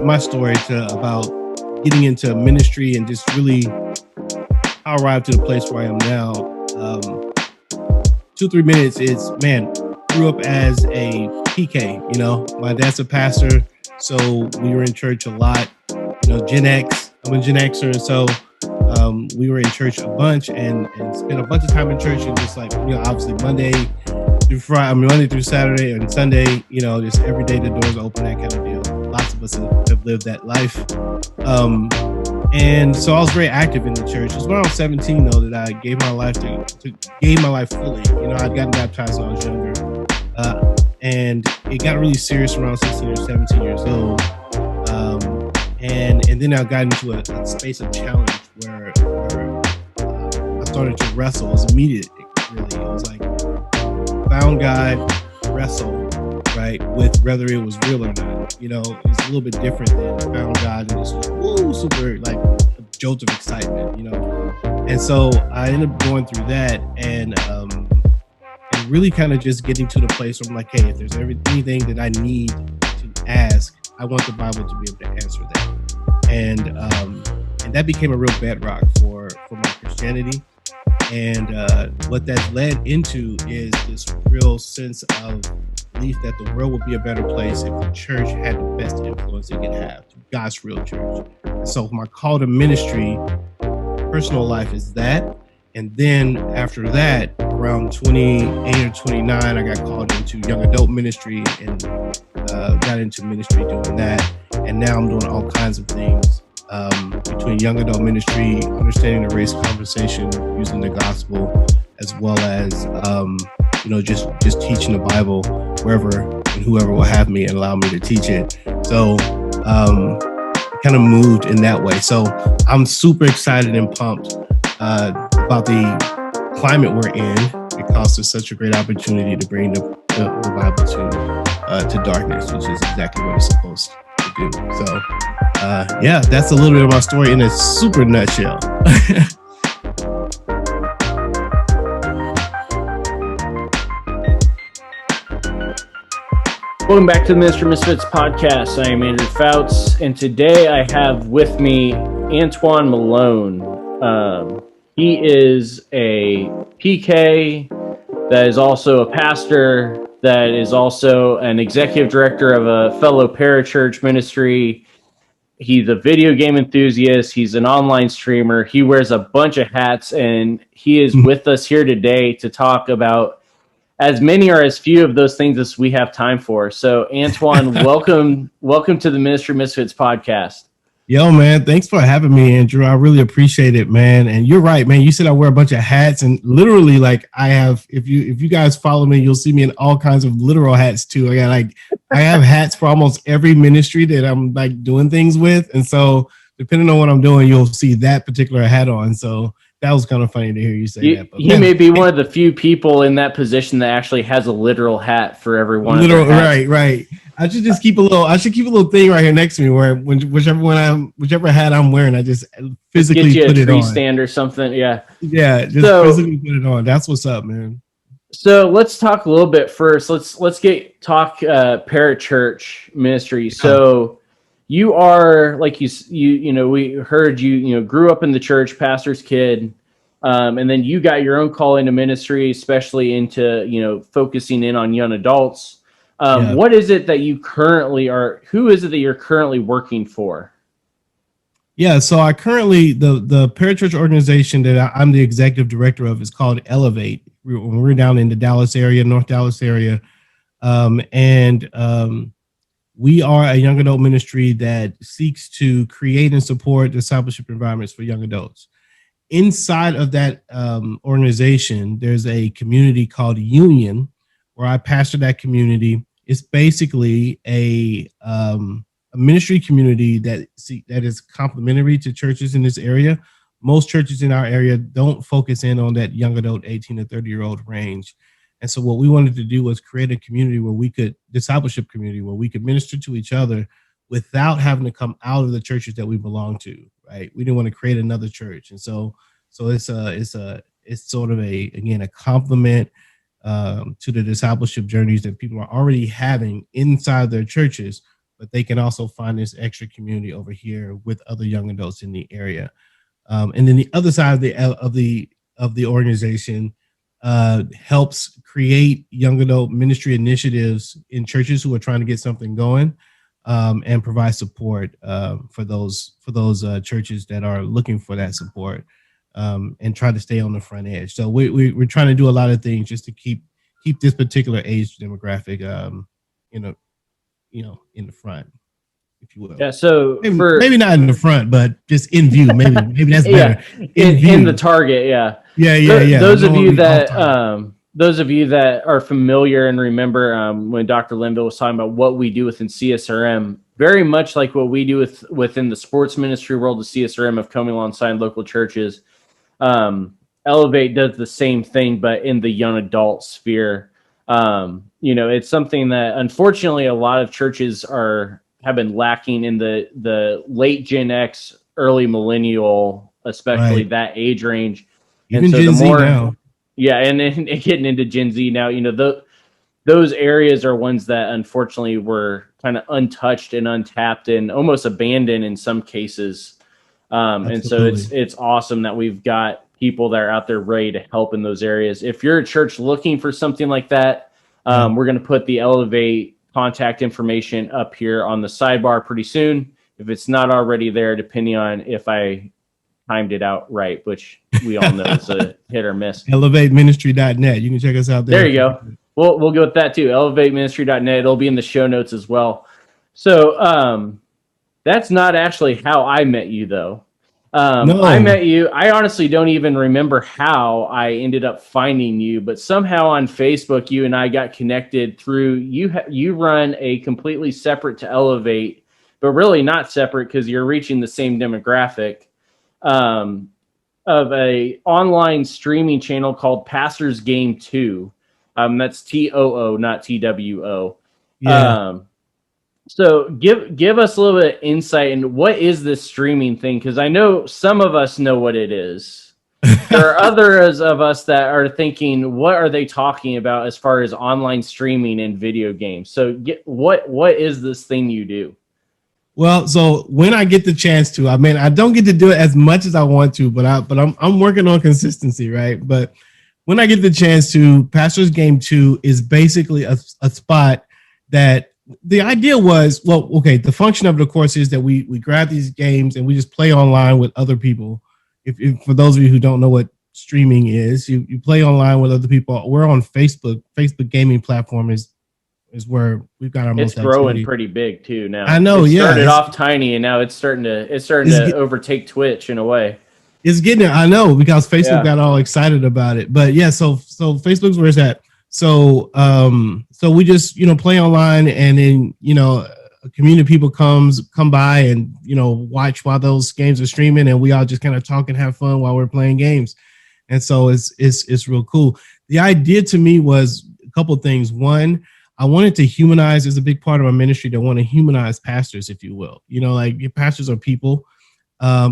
my story to about getting into ministry and just really how I arrived to the place where I am now. 2-3 minutes is, man, grew up as a PK, you know, my dad's a pastor, so we were in church a lot, you know, Gen X, I'm a Gen Xer, and so we were in church a bunch and spent a bunch of time in church and just like, you know, obviously Monday through Saturday and Sunday, you know, just every day the doors open, that kind of deal. Lots of us have lived that life. And so I was very active in the church. It was when I was 17 though that I gave my life fully. You know, I'd gotten baptized when I was younger. And it got really serious when I was 16 or 17 years old. And then I got into a space of challenge where I started to wrestle. It was immediate, really. It was like, found God, wrestle, right, with whether it was real or not. You know, it's a little bit different than found God and just super like a jolt of excitement, you know. And so I ended up going through that and really kind of just getting to the place where I'm like, hey, if there's anything that I need to ask, I want the Bible to be able to answer that. And that became a real bedrock for my Christianity. And what that's led into is this real sense of belief that the world would be a better place if the church had the best influence it could have, God's real church. And so my call to ministry, personal life is that. And then after that, around 28 or 29, I got called into young adult ministry and got into ministry doing that. And now I'm doing all kinds of things between young adult ministry, understanding the race conversation, using the gospel, as well as you know, just teaching the Bible wherever and whoever will have me and allow me to teach it. So kind of moved in that way. So I'm super excited and pumped about the climate we're in, because it's such a great opportunity to bring the Bible to darkness, which is exactly what it's supposed to do. So yeah, that's a little bit of my story in a super nutshell. Welcome back to the Ministry Misfits podcast. I am Andrew Fouts, and today I have with me Antwuan Malone. He is a PK that is also a pastor, that is also an executive director of a fellow parachurch ministry. He's a video game enthusiast. He's an online streamer. He wears a bunch of hats, and he is with us here today to talk about as many or as few of those things as we have time for. So, Antwuan, welcome to the Ministry Misfits podcast. Yo, man, thanks for having me, Andrew. I really appreciate it, man. And you're right, man. You said I wear a bunch of hats, and literally, like, I have. If you guys follow me, you'll see me in all kinds of literal hats too. I have hats for almost every ministry that I'm like doing things with, and so depending on what I'm doing, you'll see that particular hat on. So that was kind of funny to hear you say that. But you may be one of the few people in that position that actually has a literal hat for every one of their hats. Right. I should just keep a little thing right here next to me where whichever hat I'm wearing, I just physically get you put a it tree on. stand or something. Yeah, just physically put it on. That's what's up, man. So let's talk a little bit first. Let's talk parachurch ministry. So you are, like you know, we heard you grew up in the church, pastor's kid, and then you got your own call into ministry, especially into focusing in on young adults. What is it that you currently are? Who is it that you're currently working for? Yeah, so I currently the parachurch organization that I'm the executive director of is called Elevate. We're down in the Dallas area, North Dallas area, and we are a young adult ministry that seeks to create and support discipleship environments for young adults. Inside of that organization, there's a community called Union, where I pastor that community. It's basically a ministry community that is complementary to churches in this area. Most churches in our area don't focus in on that young adult 18 to 30-year-old range. And so what we wanted to do was create a community discipleship community where we could minister to each other without having to come out of the churches that we belong to, right? We didn't want to create another church. And so it's sort of a complement to the discipleship journeys that people are already having inside their churches, but they can also find this extra community over here with other young adults in the area. And then the other side of the organization helps create young adult ministry initiatives in churches who are trying to get something going, and provide support for those churches that are looking for that support, and try to stay on the front edge. So we're trying to do a lot of things just to keep this particular age demographic, you know, in the front, if you will. Yeah. So Maybe not in the front, but just in view. Maybe that's better. Yeah, in the target. Yeah. Yeah. Those of you that are familiar and remember when Dr. Linville was talking about what we do within CSRM, very much like what we do within the sports ministry world, the CSRM of coming alongside local churches. Elevate does the same thing, but in the young adult sphere. It's something that unfortunately a lot of churches have been lacking in the late Gen X, early millennial, especially Right. that age range. Even Gen Z now. Yeah, and then getting into Gen Z now, those areas are ones that unfortunately were kind of untouched and untapped and almost abandoned in some cases. And so it's awesome that we've got people that are out there ready to help in those areas. If you're a church looking for something like that, we're going to put the Elevate contact information up here on the sidebar pretty soon. If it's not already there, depending on if I timed it out right, which we all know is a hit or miss. ElevateMinistry.net. You can check us out there. There you go. We'll go with that too. ElevateMinistry.net. It'll be in the show notes as well. So that's not actually how I met you, though. No. I met you. I honestly don't even remember how I ended up finding you, but somehow on Facebook, you and I got connected through you run a completely separate to Elevate, but really not separate because you're reaching the same demographic, of a online streaming channel called Pastors Game 2. That's TOO, not TWO. Yeah. So give us a little bit of insight into what is this streaming thing, because I know some of us know what it is. There are others of us that are thinking, what are they talking about as far as online streaming and video games? So what is this thing you do? Well, so when I get the chance to, I mean, I don't get to do it as much as I want to, but I'm working on consistency, right? But when I get the chance to, Pastors Game 2 is basically a spot that the idea was, well, okay, the function of it, of course, is that we grab these games and we just play online with other people. If for those of you who don't know what streaming is, you play online with other people. We're on Facebook. Facebook gaming platform is where we've got our most activity. It's growing pretty big too now. I know, it started off tiny and now it's starting to overtake Twitch in a way. It's getting it. I know, because Facebook got all excited about it. But yeah, so Facebook's where it's at. So we just, play online, and then, a community of people come by and, watch while those games are streaming, and we all just kind of talk and have fun while we're playing games. And so it's real cool. The idea to me was a couple of things. One, I wanted to humanize. There's a big part of our ministry that want to humanize pastors, if you will. Like, your pastors are people.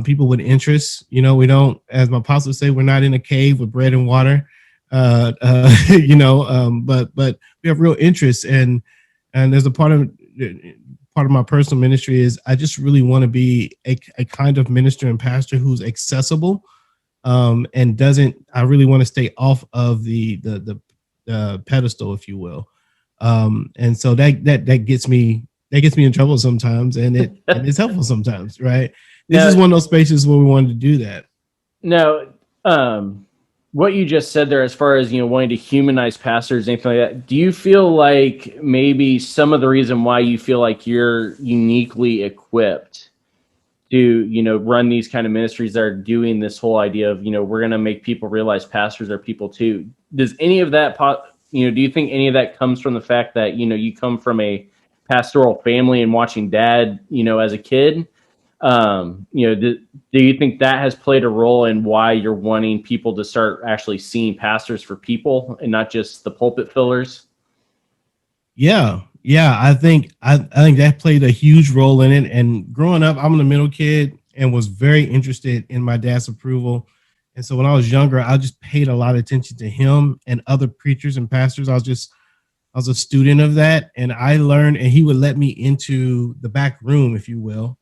People with interests. We don't, as my apostles say, we're not in a cave with bread and water. But we have real interests, and there's a part of my personal ministry is I just really want to be a kind of minister and pastor who's accessible, and I really want to stay off of the pedestal, if you will. And so that gets me in trouble sometimes, and it's helpful sometimes, right? This is one of those spaces where we wanted to do that. Now, what you just said there, as far as, wanting to humanize pastors, anything like that, do you feel like maybe some of the reason why you feel like you're uniquely equipped to, run these kind of ministries that are doing this whole idea of, we're going to make people realize pastors are people too? Does any of that, do you think any of that comes from the fact that, you come from a pastoral family and watching dad, as a kid? Do you think that has played a role in why you're wanting people to start actually seeing pastors for people and not just the pulpit fillers? Yeah. I think that played a huge role in it. And growing up, I'm the middle kid and was very interested in my dad's approval. And so when I was younger, I just paid a lot of attention to him and other preachers and pastors. I was just I was a student of that, and I learned. And he would let me into the back room, if you will,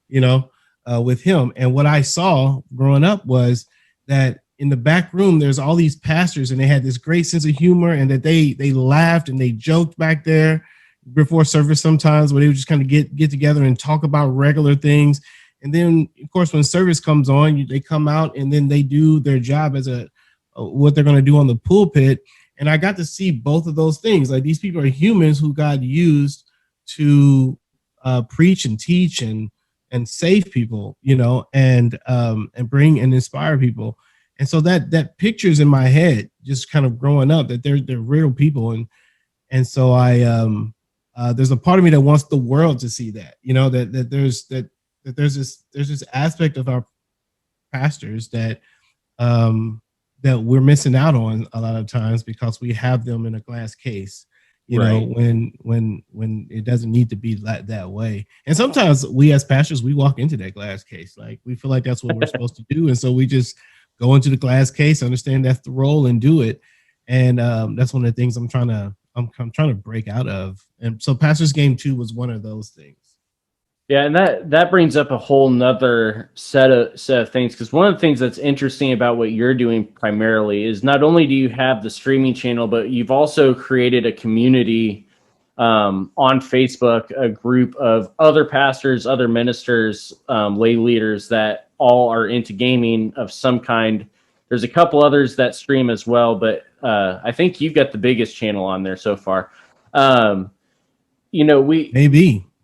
with him. And what I saw growing up was that in the back room, there's all these pastors, and they had this great sense of humor, and that they laughed and they joked back there before service sometimes, where they would just kind of get together and talk about regular things. And then, of course, when service comes on, they come out and then they do their job as what they're going to do on the pulpit. And I got to see both of those things. Like, these people are humans who God used to preach and teach and save people, and bring and inspire people. And so that picture's in my head, just kind of growing up, that they're real people. And so there's a part of me that wants the world to see that, that there's this aspect of our pastors that that we're missing out on a lot of times, because we have them in a glass case, when it doesn't need to be that way. And sometimes we as pastors, we walk into that glass case, like we feel like that's what we're supposed to do, and so we just go into the glass case, understand that's the role, and do it. And that's one of the things I'm trying to break out of. And so Pastor's Game 2 was one of those things. Yeah, and that brings up a whole nother set of things, because one of the things that's interesting about what you're doing primarily is not only do you have the streaming channel, but you've also created a community on Facebook, a group of other pastors, other ministers, lay leaders that all are into gaming of some kind. There's a couple others that stream as well, but I think you've got the biggest channel on there so far.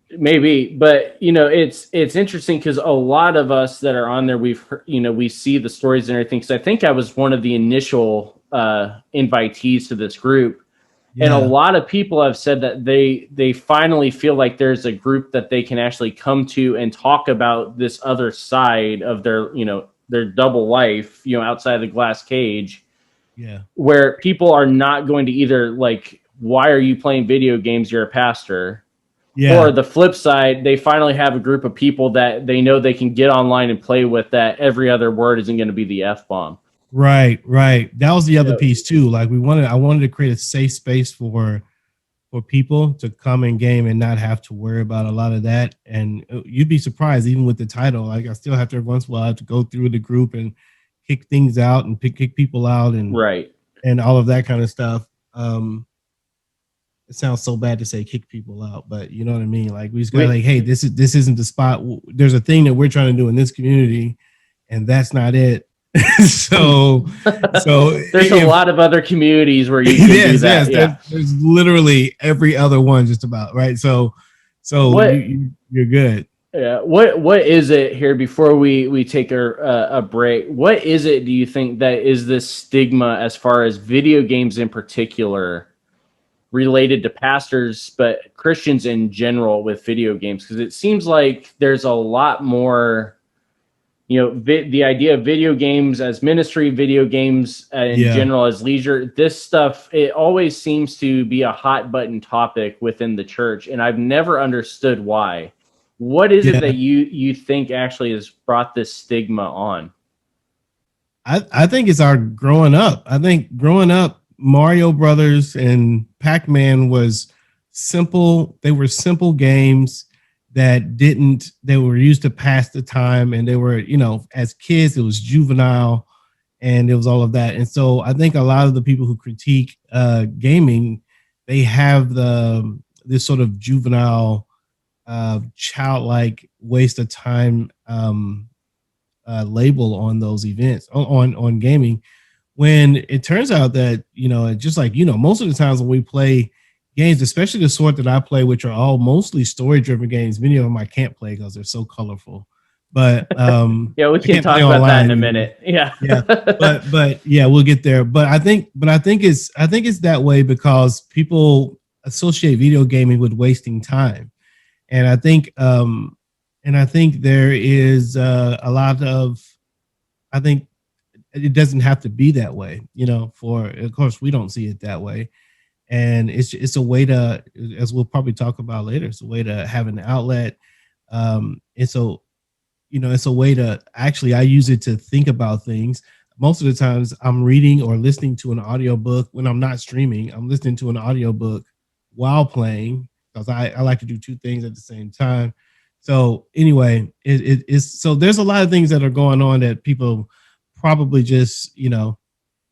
Maybe, but it's interesting, because a lot of us that are on there, we've heard, we see the stories and everything. Because I think I was one of the initial invitees to this group, and a lot of people have said that they finally feel like there's a group that they can actually come to and talk about this other side of their double life, outside of the glass cage. Yeah, where people are not going to either like, why are you playing video games? You're a pastor. Yeah. Or the flip side, they finally have a group of people that they know they can get online and play with, that every other word isn't going to be the F-bomb. Right. That was the other piece too. Like, I wanted to create a safe space for people to come and game and not have to worry about a lot of that. And you'd be surprised, even with the title, like, I still have to, every once in a while, I have to go through the group and kick things out and kick people out and all of that kind of stuff. It sounds so bad to say kick people out, but you know what I mean? Like, we just got like, hey, this isn't the spot. There's a thing that we're trying to do in this community, and that's not it. so there's a lot of other communities where you can do that. There's literally every other one, just about, right? So you're good. Yeah. What is it here, before we take a break? What is it, do you think, that is this stigma as far as video games in particular, related to pastors, but Christians in general with video games? Because it seems like there's a lot more, the idea of video games as ministry, video games in general as leisure, this stuff, it always seems to be a hot button topic within the church. And I've never understood why. What is it that you think actually has brought this stigma on? I think it's our growing up. I think growing up, Mario Brothers and Pac-Man was simple. They were simple games they were used to pass the time, and they were, as kids, it was juvenile, and it was all of that. And so I think a lot of the people who critique gaming, they have this sort of juvenile, childlike waste of time label on those events, on gaming. When it turns out that, just like, most of the times when we play games, especially the sort that I play, which are all mostly story-driven games, many of them I can't play because they're so colorful. But we can talk about that in a minute. But we'll get there. But I think it's that way because people associate video gaming with wasting time, and I think there is a lot of, I think it doesn't have to be that way, of course we don't see it that way. And it's a way to, as we'll probably talk about later, it's a way to have an outlet. It's a way to, actually, I use it to think about things. Most of the times I'm reading or listening to an audiobook when I'm not streaming. I'm listening to an audiobook while playing, because I like to do two things at the same time. So anyway, it's so there's a lot of things that are going on that people probably just,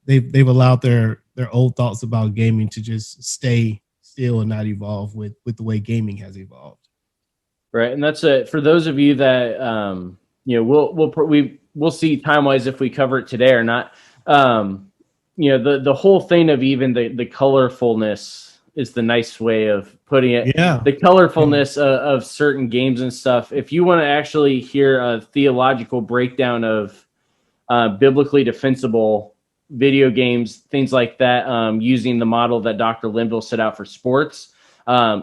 they've allowed their old thoughts about gaming to just stay still and not evolve with the way gaming has evolved. Right, and that's it for those of you that we'll see time wise if we cover it today or not. The whole thing of even the colorfulness is the nice way of putting it. Yeah. The colorfulness of certain games and stuff. If you want to actually hear a theological breakdown of biblically defensible video games, things like that, using the model that Dr. Linville set out for sports.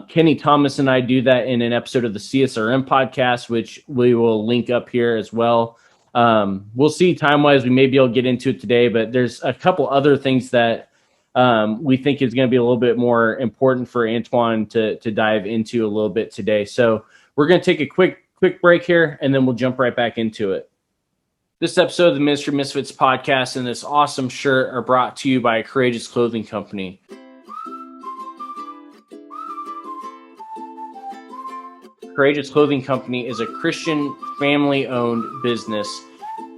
Kenny Thomas and I do that in an episode of the CSRM podcast, which we will link up here as well. We'll see time-wise. We may be able to get into it today, but there's a couple other things that we think is going to be a little bit more important for Antwuan to dive into a little bit today. So we're going to take a quick break here, and then we'll jump right back into it. This episode of the Ministry Misfits podcast and this awesome shirt are brought to you by Courageous Clothing Company. Courageous Clothing Company is a Christian family-owned business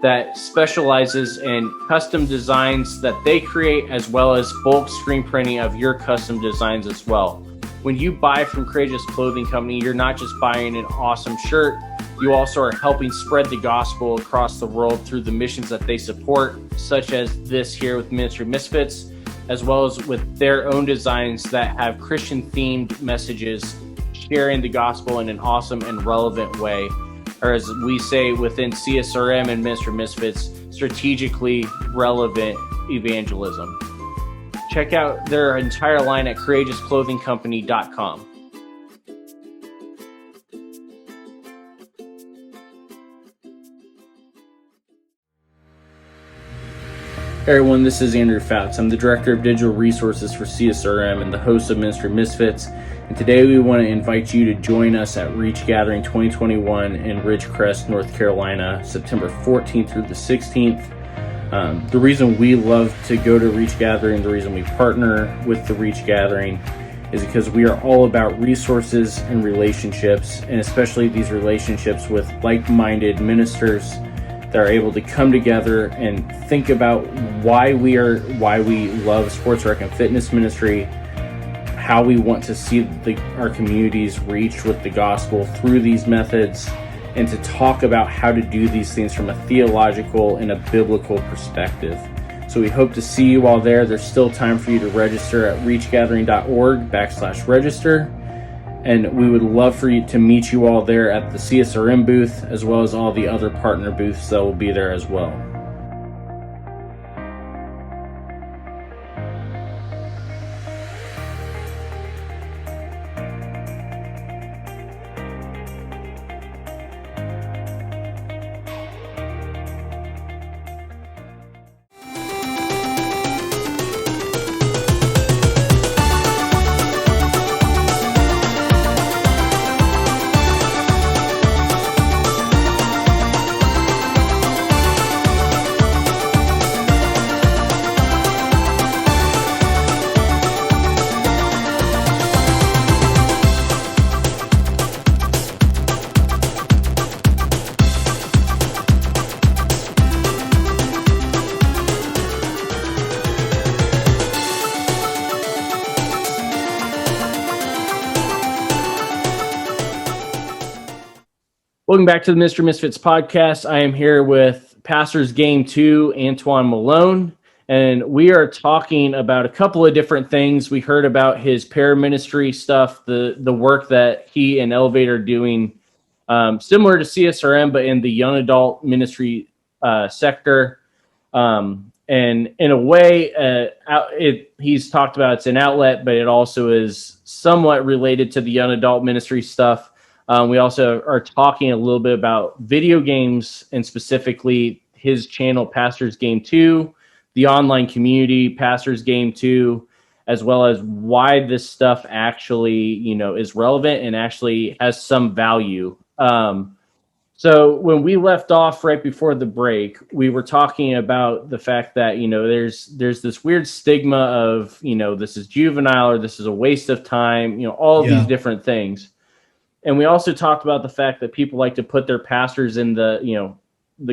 that specializes in custom designs that they create, as well as bulk screen printing of your custom designs as well. When you buy from Courageous Clothing Company, you're not just buying an awesome shirt, you also are helping spread the gospel across the world through the missions that they support, such as this here with Ministry Misfits, as well as with their own designs that have Christian-themed messages, sharing the gospel in an awesome and relevant way, or as we say within CSRM and Ministry Misfits, strategically relevant evangelism. Check out their entire line at courageousclothingcompany.com. Hey everyone, this is Andrew Fouts. I'm the Director of Digital Resources for CSRM and the host of Ministry Misfits. And today we want to invite you to join us at Reach Gathering 2021 in Ridgecrest, North Carolina, September 14th through the 16th. The reason we love to go to Reach Gathering, the reason we partner with the Reach Gathering is because we are all about resources and relationships, and especially these relationships with like-minded ministers that are able to come together and think about why we love sports rec and fitness ministry, how we want to see our communities reached with the gospel through these methods, and to talk about how to do these things from a theological and a biblical perspective. So we hope to see you all there. There's still time for you to register at reachgathering.org/register. And we would love for you to meet you all there at the CSRM booth, as well as all the other partner booths that will be there as well. Welcome back to the Ministry Misfits podcast. I am here with Pastors Game 2, Antwuan Malone, and we are talking about a couple of different things. We heard about his paraministry stuff, the work that he and Elevate are doing, similar to CSRM, but in the young adult ministry sector. And in a way, he's talked about it's an outlet, but it also is somewhat related to the young adult ministry stuff. We also are talking a little bit about video games and specifically his channel, Pastors Game 2, the online community, Pastors Game 2, as well as why this stuff actually, is relevant and actually has some value. So when we left off right before the break, we were talking about the fact that, there's this weird stigma of, this is juvenile or this is a waste of time, all of these Yeah. different things. And we also talked about the fact that people like to put their pastors in the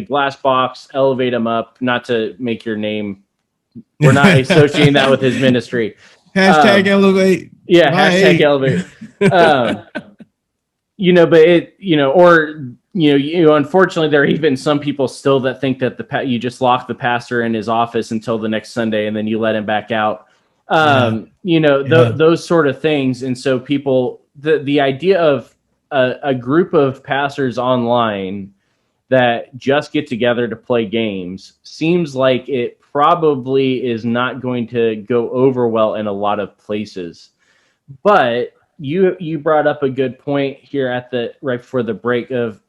glass box, elevate them up, not to make your name. We're not associating that with his ministry. Hashtag elevate. Yeah, hashtag elevate. But it, unfortunately, there are even some people still that think that you just lock the pastor in his office until the next Sunday and then you let him back out. Those sort of things. And so people, the idea of a group of pastors online that just get together to play games seems like it probably is not going to go over well in a lot of places. But you brought up a good point here at the right before the break of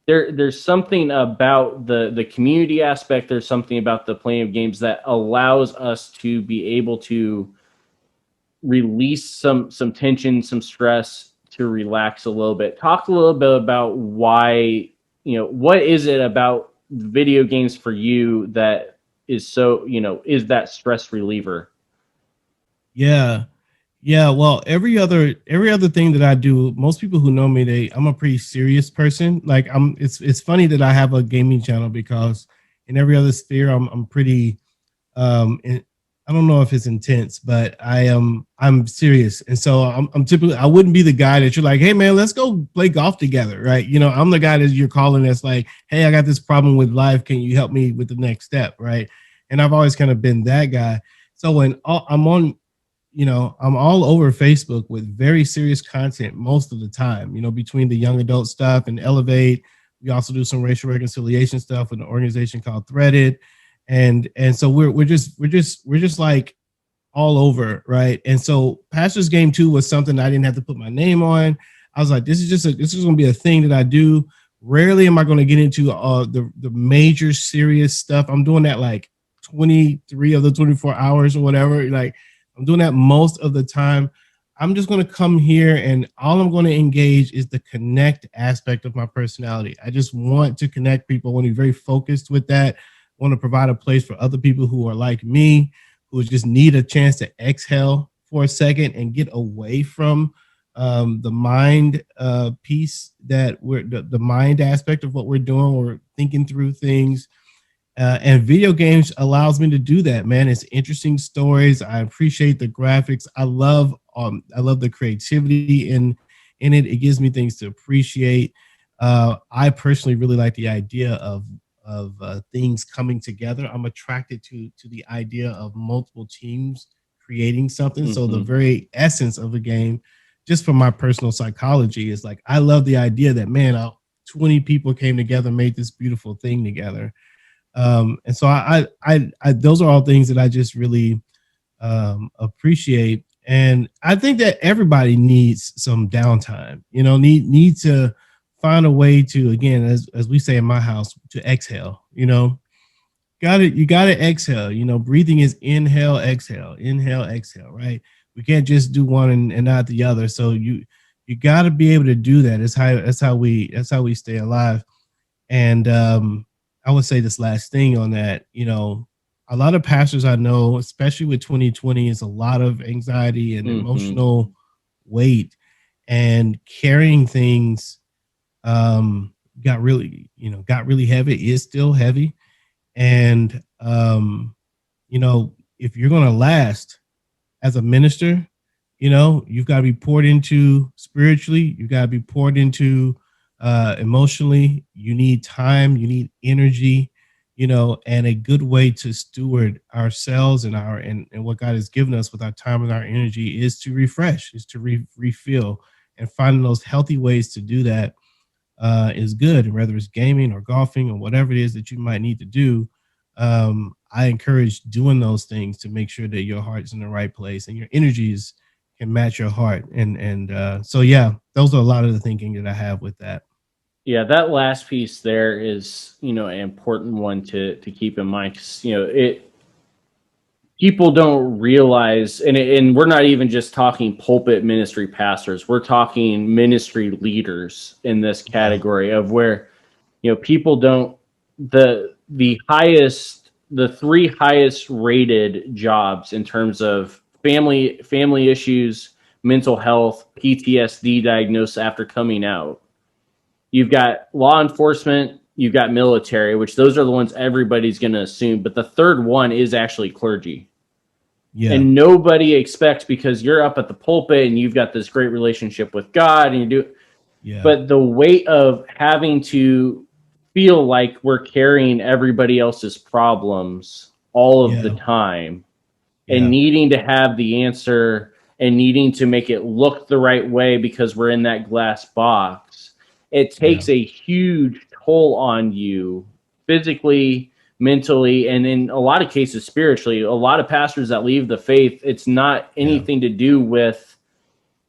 there's something about the community aspect. There's something about the playing of games that allows us to be able to release some tension, some stress, to relax a little bit. Talk a little bit about why, what is it about video games for you that is so, is that stress reliever? Yeah. Yeah, well, every other thing that I do, most people who know me, I'm a pretty serious person. Like it's funny that I have a gaming channel because in every other sphere I'm pretty I don't know if it's intense, but I'm serious. And so I'm typically, I wouldn't be the guy that you're like, hey man, let's go play golf together, right? I'm the guy that you're calling that's like, hey, I got this problem with life. Can you help me with the next step, right? And I've always kind of been that guy. So when I'm on, I'm all over Facebook with very serious content most of the time, between the young adult stuff and Elevate. We also do some racial reconciliation stuff with an organization called Threaded. And so we're just like all over, right? And so Pastor's Game 2 was something I didn't have to put my name on. I was like, this is going to be a thing that I do. Rarely am I going to get into the major serious stuff. I'm doing that like 23 of the 24 hours or whatever. Like I'm doing that most of the time. I'm just going to come here and all I'm going to engage is the connect aspect of my personality. I just want to connect people. I want to be very focused with that. I want to provide a place for other people who are like me, who just need a chance to exhale for a second and get away from the mind piece that the mind aspect of what we're doing. We're thinking through things. And video games allows me to do that, man. It's interesting stories. I appreciate the graphics. I love the creativity in it. It gives me things to appreciate. I personally really like the idea of things coming together. I'm attracted to the idea of multiple teams creating something. Mm-hmm. So the very essence of the game, just from my personal psychology, is like I love the idea that 20 people came together, made this beautiful thing together. And so I those are all things that I just really appreciate. And I think that everybody needs some downtime, need to find a way to, again, as we say in my house, to exhale, you got to exhale, breathing is inhale, exhale, right? We can't just do one and not the other. So you got to be able to do that. That's how we stay alive. And, I would say this last thing on that, a lot of pastors I know, especially with 2020, is a lot of anxiety and emotional weight, and carrying things got really heavy, is still heavy. And, if you're going to last as a minister, you've got to be poured into spiritually. You've got to be poured into emotionally. You need time, you need energy, and a good way to steward ourselves and what God has given us with our time and our energy is to refresh, is to refill, and finding those healthy ways to do that is good. And whether it's gaming or golfing or whatever it is that you might need to do, I encourage doing those things to make sure that your heart's in the right place and your energies can match your heart. And so, yeah, those are a lot of the thinking that I have with that. Yeah, that last piece there is, an important one to keep in mind, because, people don't realize, and we're not even just talking pulpit ministry pastors, we're talking ministry leaders in this category of where people don't the three highest rated jobs in terms of family issues, mental health, PTSD diagnosis after coming out. You've got law enforcement, you've got military, which those are the ones everybody's going to assume. But the third one is actually clergy. Yeah. And nobody expects, because you're up at the pulpit and you've got this great relationship with God and you do. Yeah. But the weight of having to feel like we're carrying everybody else's problems all of the time and needing to have the answer and needing to make it look the right way because we're in that glass box, it takes a huge toll on you physically, mentally, and in a lot of cases spiritually. A lot of pastors that leave the faith, it's not anything to do with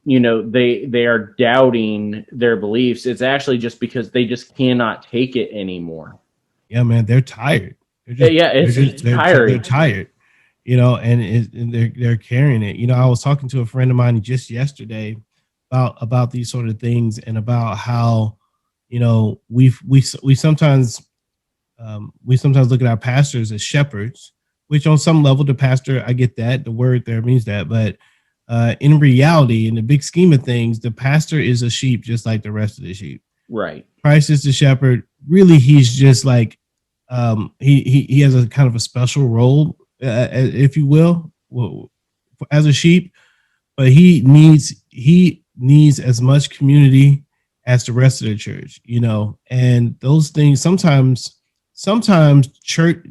they are doubting their beliefs. It's actually just because they just cannot take it anymore. Yeah, man, they're tired. It's tiring. They're tired, and they're carrying it. I was talking to a friend of mine just yesterday about these sort of things, and about how we sometimes look at our pastors as shepherds, which on some level, the pastor, I get that, the word there means that, but in reality, in the big scheme of things, the pastor is a sheep just like the rest of the sheep. Right. Christ is the shepherd. Really, he's just like he has a kind of a special role, if you will, as a sheep, but he needs as much community as the rest of the church, and those things sometimes church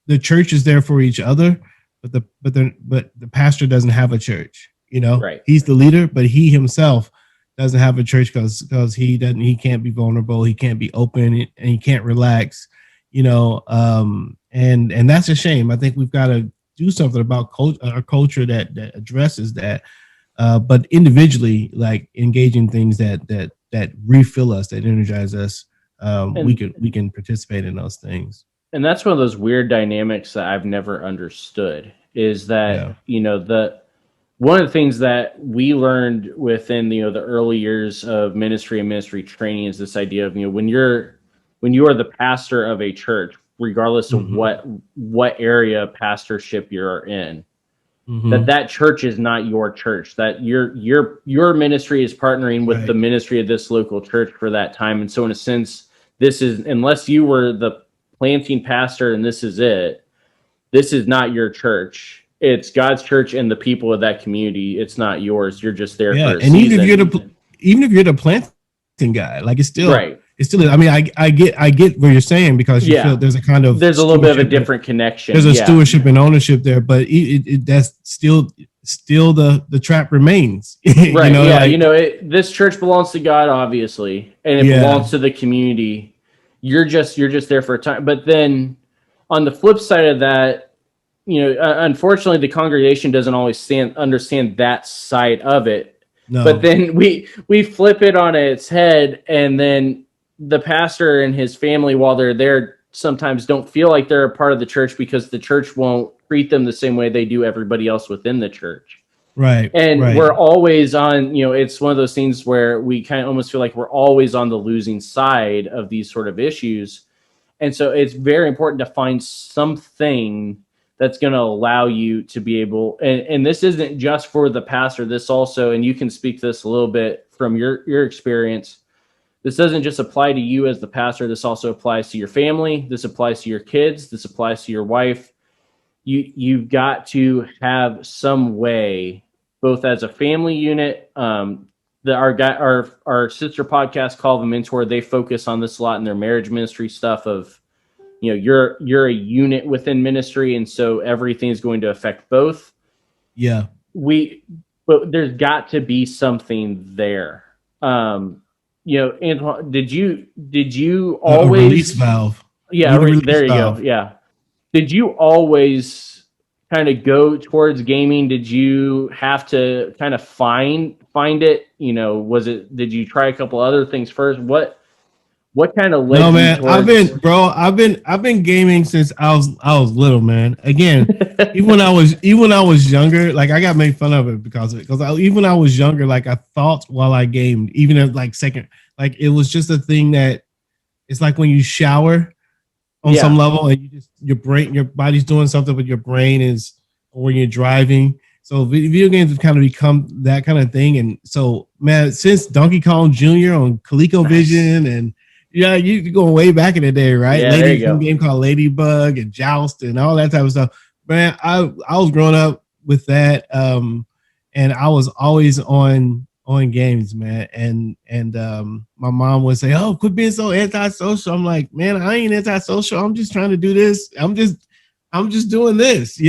the church is there for each other, but the pastor doesn't have a church. Right. He's the leader, but he himself doesn't have a church because he can't be vulnerable, he can't be open, and he can't relax, and that's a shame. I think we've got to do something about our culture that addresses that, but individually, like engaging things that refill us, that energize us, we can participate in those things. And that's one of those weird dynamics that I've never understood, is that one of the things that we learned within the early years of ministry and ministry training is this idea of when you are the pastor of a church, regardless of what area of pastorship you're in, that church is not your church, that your ministry is partnering with the ministry of this local church for that time. And so in a sense, this is, unless you were the planting pastor and this is not your church. It's God's church and the people of that community. It's not yours. You're just there for a season. Even if you're the planting guy, like it's still right. It's still, I mean, I get what you're saying, because you feel there's a little bit of a different connection. There's a stewardship and ownership there, but that's still the trap remains. Right. This church belongs to God, obviously, and it belongs to the community. You're just there for a time. But then on the flip side of that, unfortunately, the congregation doesn't always understand that side of it. No. But then we flip it on its head, and then the pastor and his family, while they're there, sometimes don't feel like they're a part of the church because the church won't treat them the same way they do everybody else within the church. Right. And we're always on, it's one of those things where we kind of almost feel like we're always on the losing side of these sort of issues. And so it's very important to find something that's going to allow you to be able, and this isn't just for the pastor, this also, and you can speak to this a little bit from your experience. This doesn't just apply to you as the pastor. This also applies to your family. This applies to your kids. This applies to your wife. You've got to have some way, both as a family unit. Our sister podcast called The Mentor, they focus on this a lot in their marriage ministry stuff of, you're a unit within ministry, and so everything is going to affect both. Yeah. But there's got to be something there. Antwuan, did you always a release valve? Yeah, there you go. Yeah. Did you always kind of go towards gaming? Did you have to kind of find it? Did you try a couple other things first? What kind of led No, you man, towards... I've been gaming since I was little, man. Again, even when I was younger, like I got made fun of it because even when I was younger, like I thought while I gamed, even at like second, like it was just a thing that it's like when you shower on some level, and your body's doing something, but your brain is, or when you're driving. So video games have kind of become that kind of thing. And so, man, since Donkey Kong Jr. on ColecoVision, and you going way back in the day, right? Yeah, there you go. Some game called Ladybug and Joust and all that type of stuff. Man, I was growing up with that, and I was always on games, man. And my mom would say, "Oh, quit being so antisocial." I'm like, man, I ain't antisocial. I'm just trying to do this. I'm just doing this,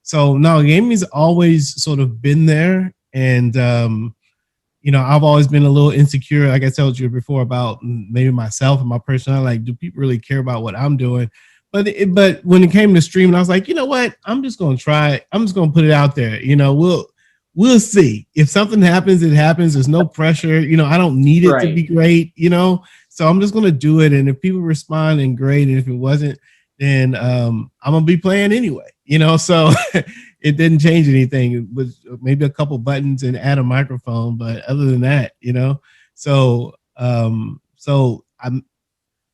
So no, gaming's always sort of been there, and I've always been a little insecure, like I told you before, about maybe myself and my personality. Like, do people really care about what I'm doing? But when it came to streaming, I was like, you know what? I'm just gonna try. I'm just gonna put it out there. We'll see. If something happens, it happens. There's no pressure. I don't need it to be great. So I'm just gonna do it, and if people respond, then great. And if it wasn't, then I'm gonna be playing anyway. So it didn't change anything. It was maybe a couple buttons and add a microphone, but other than that, So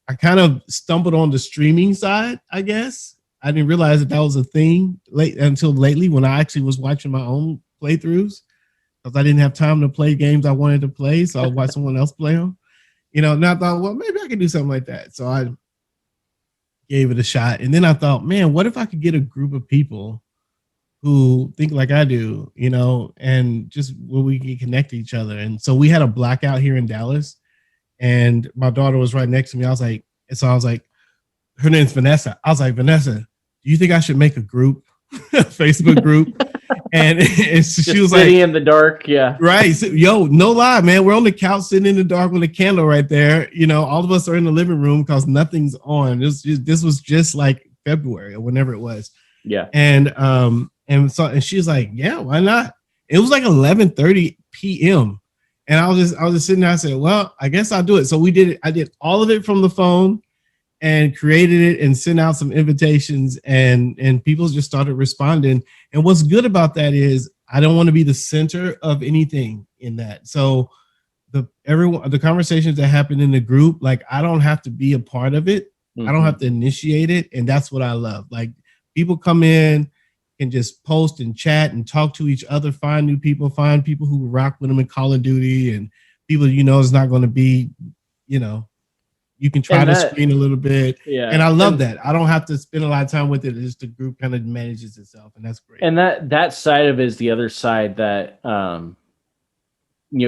I kind of stumbled on the streaming side, I guess. I didn't realize that was a thing until lately, when I actually was watching my own playthroughs, because I didn't have time to play games I wanted to play, so I watched someone else play them. And I thought, well, maybe I could do something like that. So I gave it a shot. And then I thought, man, what if I could get a group of people who think like I do, and just where we can connect to each other. And so we had a blackout here in Dallas, and my daughter was right next to me. I was like, her name's Vanessa. I was like, Vanessa, do you think I should make a group, a Facebook group? And she was like, in the dark. Yeah. Right. So, no lie, man. We're on the couch sitting in the dark with a candle right there. All of us are in the living room because nothing's on. This was just like February or whenever it was. Yeah. And she was like, yeah, why not? It was like 11:30 p.m. And I was just sitting there. I said, well, I guess I'll do it. So we did it. I did all of it from the phone and created it and sent out some invitations, and people just started responding. And what's good about that is I don't want to be the center of anything in that. So the conversations that happen in the group, like, I don't have to be a part of it. Mm-hmm. I don't have to initiate it. And that's what I love. Like, people come in and just post and chat and talk to each other, find new people, find people who rock with them in Call of Duty, and people, it's not going to be, you can try to screen a little bit. Yeah. And I love that. I don't have to spend a lot of time with it. It's just the group kind of manages itself, and that's great. And that side of it is the other side that,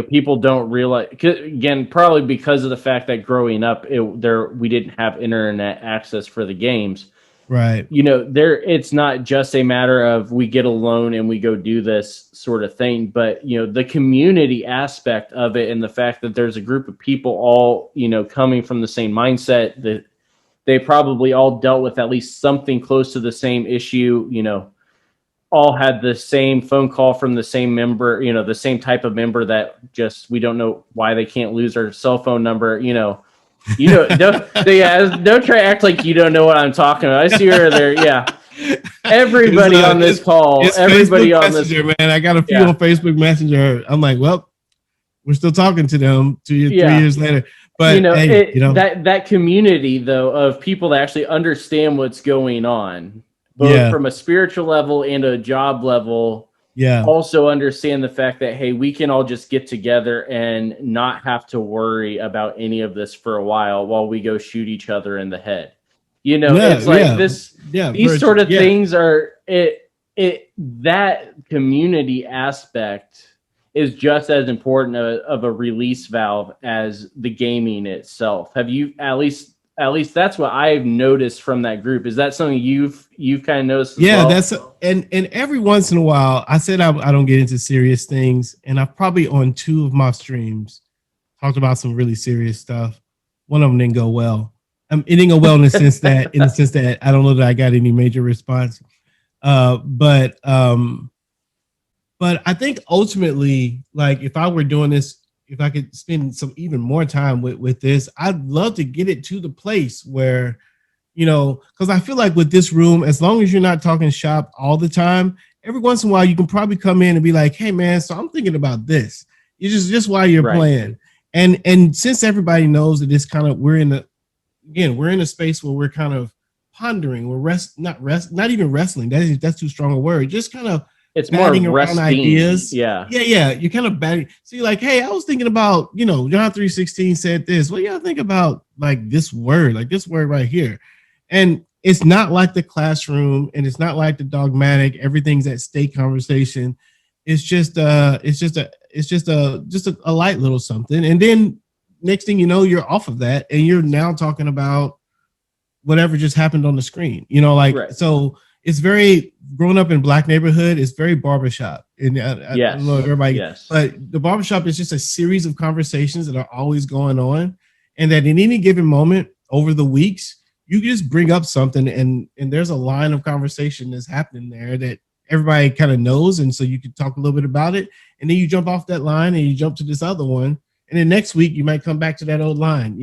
people don't realize, again, probably because of the fact that growing up, we didn't have internet access for the games. Right. It's not just a matter of we get a loan and we go do this sort of thing, but, the community aspect of it, and the fact that there's a group of people all, coming from the same mindset, that they probably all dealt with at least something close to the same issue, all had the same phone call from the same member, the same type of member that just, we don't know why they can't lose their cell phone number, don't try to act like you don't know what I'm talking about. I see her there. Yeah. Everybody on this call. Everybody on this. Man, I got a few on Facebook Messenger. I'm like, well, we're still talking to them 3 years later. But that community, though, of people that actually understand what's going on, both from a spiritual level and a job level. Yeah. Also understand the fact that, hey, we can all just get together and not have to worry about any of this for a while we go shoot each other in the head. It's like this. Yeah, these sort of things are that community aspect is just as important of a release valve as the gaming itself. Have you at least that's what I've noticed from that group. Is that something you've kind of noticed as well? That's and every once in a while, I said I don't get into serious things, and I've probably on 2 of my streams talked about some really serious stuff. One of them didn't go well. It didn't go well in the sense that I don't know that I got any major response. But I think ultimately, like, if I were doing this, if I could spend some even more time with this, I'd love to get it to the place where, because I feel like with this room, as long as you're not talking shop all the time, every once in a while you can probably come in and be like, hey man, so I'm thinking about this. It's just while you're playing. And since everybody knows that it's kind of we're in a space where we're kind of pondering, not even wrestling. That's too strong a word. Just kind of it's more batting around resting. ideas. Yeah. You're kind of batting. So you're like, hey, I was thinking about, John 3:16 said this. What do y'all think about like this word right here? And it's not like the classroom, and it's not like the dogmatic, everything's at stake conversation. It's just a light little something. And then next thing you know, you're off of that and you're now talking about whatever just happened on the screen. Right. So it's very growing up in Black neighborhood. It's very barbershop. And I don't know if everybody, yes. But the barbershop is just a series of conversations that are always going on, and that in any given moment over the weeks, you can just bring up something, and there's a line of conversation that's happening there that everybody kind of knows, and so you can talk a little bit about it, and then you jump off that line and you jump to this other one, and then next week you might come back to that old line,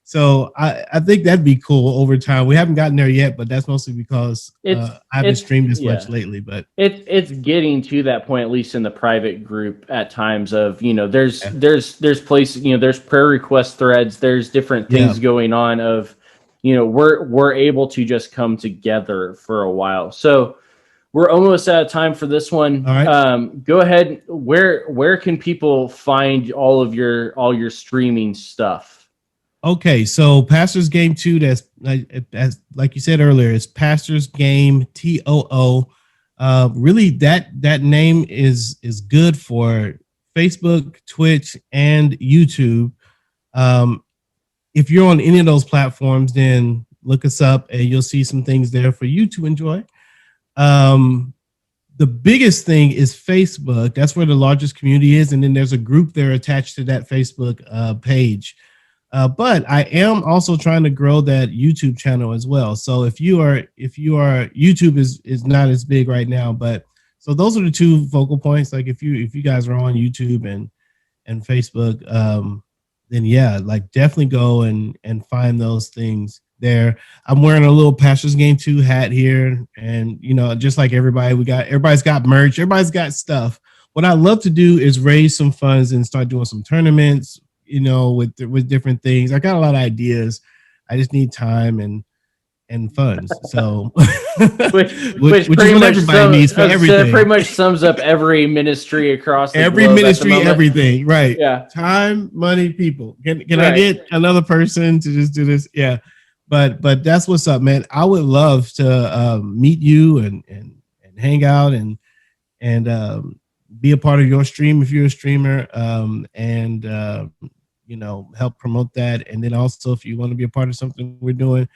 So I think that'd be cool over time. We haven't gotten there yet, but that's mostly because I haven't streamed as much lately. But it's getting to that point, at least in the private group at times of, there's places, there's prayer request threads, there's different things going on of, we're able to just come together for a while. So we're almost out of time for this one. All right. Go ahead. Where can people find all your streaming stuff? Okay, so Pastors Game 2, that's like you said earlier, it's Pastors Game TOO. Really, that name is good for Facebook, Twitch, and YouTube. If you're on any of those platforms, then look us up and you'll see some things there for you to enjoy. The biggest thing is Facebook. That's where the largest community is, and then there's a group there attached to that Facebook page. But I am also trying to grow that YouTube channel as well. So if you are YouTube is not as big right now, but so those are the two focal points. Like if you guys are on YouTube and Facebook, then yeah, like definitely go and find those things there. I'm wearing a little Pastors Game 2 hat here, and just like everybody's got merch, everybody's got stuff. What I love to do is raise some funds and start doing some tournaments, with different things. I got a lot of ideas. I just need time and funds. So which is what everybody needs for everything. Pretty much sums up every ministry across the every globe ministry, everything. Right. Yeah. Time, money, people. Can I get another person to just do this? Yeah. But that's what's up, man. I would love to meet you and hang out and be a part of your stream if you're a streamer, and help promote that. And then also, if you want to be a part of something we're doing,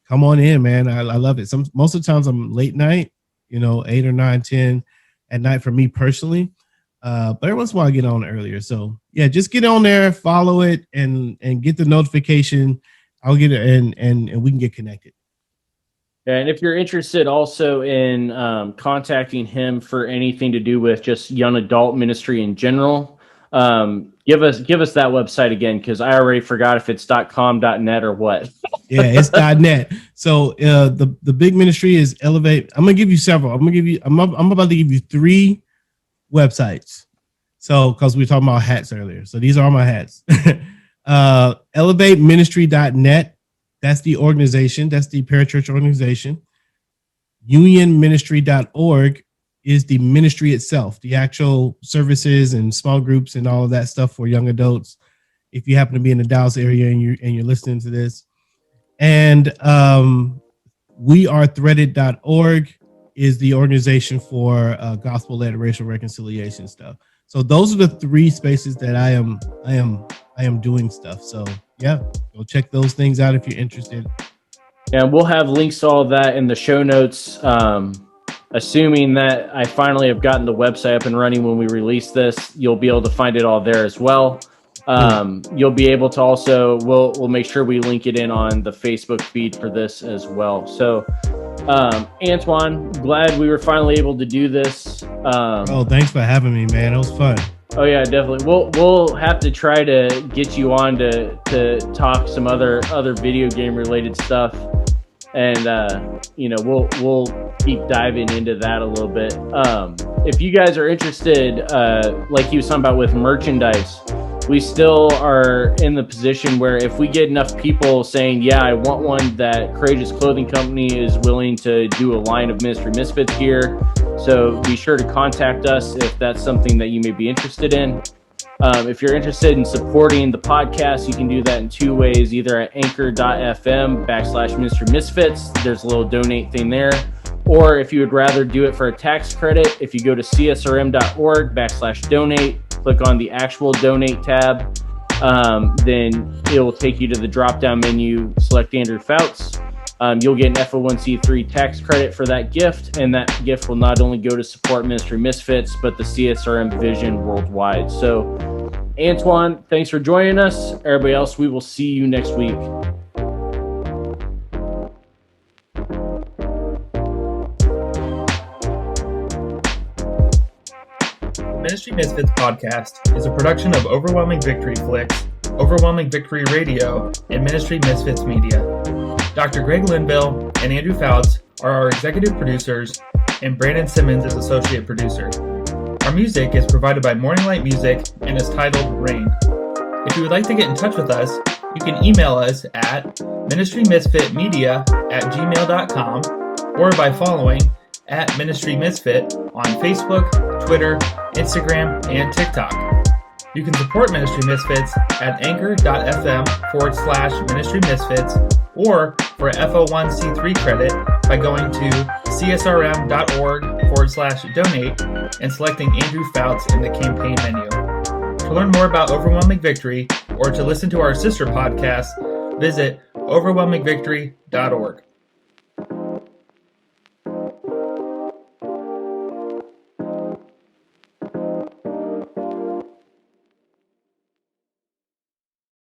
come on in, man. I love it. Most of the times I'm late night, 8 or 9, 10 at night for me personally. But every once in a while I get on earlier. So yeah, just get on there, follow it, and get the notification. I'll get it, and we can get connected. And if you're interested also in contacting him for anything to do with just young adult ministry in general, give us that website again, because I already forgot if it's .com, .net, or what. Yeah, it's .net. So the big ministry is Elevate. I'm gonna give you several. I'm about to give you 3 websites. So because we were talking about hats earlier, so these are all my hats. ElevateMinistry.net. That's the organization. That's the parachurch organization. UnionMinistry.org is the ministry itself, the actual services and small groups and all of that stuff for young adults. If you happen to be in the Dallas area and you're listening to this, and wearethreaded.org is the organization for gospel-led racial reconciliation stuff. So those are the 3 spaces that I am doing stuff. So yeah, go check those things out if you're interested. And we'll have links to all of that in the show notes. Assuming that I finally have gotten the website up and running when we release this, you'll be able to find it all there as well. You'll be able to also, we'll make sure we link it in on the Facebook feed for this as well. So Antwuan, glad we were finally able to do this. Thanks for having me, man. It was fun. Oh yeah, definitely. We'll have to try to get you on to talk some other video game related stuff, and we'll keep diving into that a little bit. If you guys are interested, like he was talking about with merchandise, we still are in the position where if we get enough people saying, yeah, I want one, that Courageous Clothing Company is willing to do a line of Ministry Misfits gear. So be sure to contact us if that's something that you may be interested in. If you're interested in supporting the podcast, you can do that in two ways, either at anchor.fm/Ministry Misfits. There's a little donate thing there. Or if you would rather do it for a tax credit, if you go to csrm.org/donate, click on the actual donate tab, then it will take you to the drop-down menu, select Andrew Fouts. You'll get an FO1c3 tax credit for that gift, and that gift will not only go to support Ministry Misfits, but the CSRM vision worldwide. So, Antwuan, thanks for joining us. Everybody else, we will see you next week. The Ministry Misfits podcast is a production of Overwhelming Victory Flicks, Overwhelming Victory Radio, and Ministry Misfits Media. Dr. Greg Linville and Andrew Fouts are our executive producers, and Brandon Simmons is associate producer. Our music is provided by Morning Light Music and is titled Rain. If you would like to get in touch with us, you can email us at ministrymisfitmedia@gmail.com or by following @ministrymisfit on Facebook, Twitter, Instagram, and TikTok. You can support Ministry Misfits at anchor.fm/Ministry Misfits or for FO1c3 credit by going to csrm.org/donate and selecting Andrew Fouts in the campaign menu. To learn more about Overwhelming Victory or to listen to our sister podcast, visit overwhelmingvictory.org.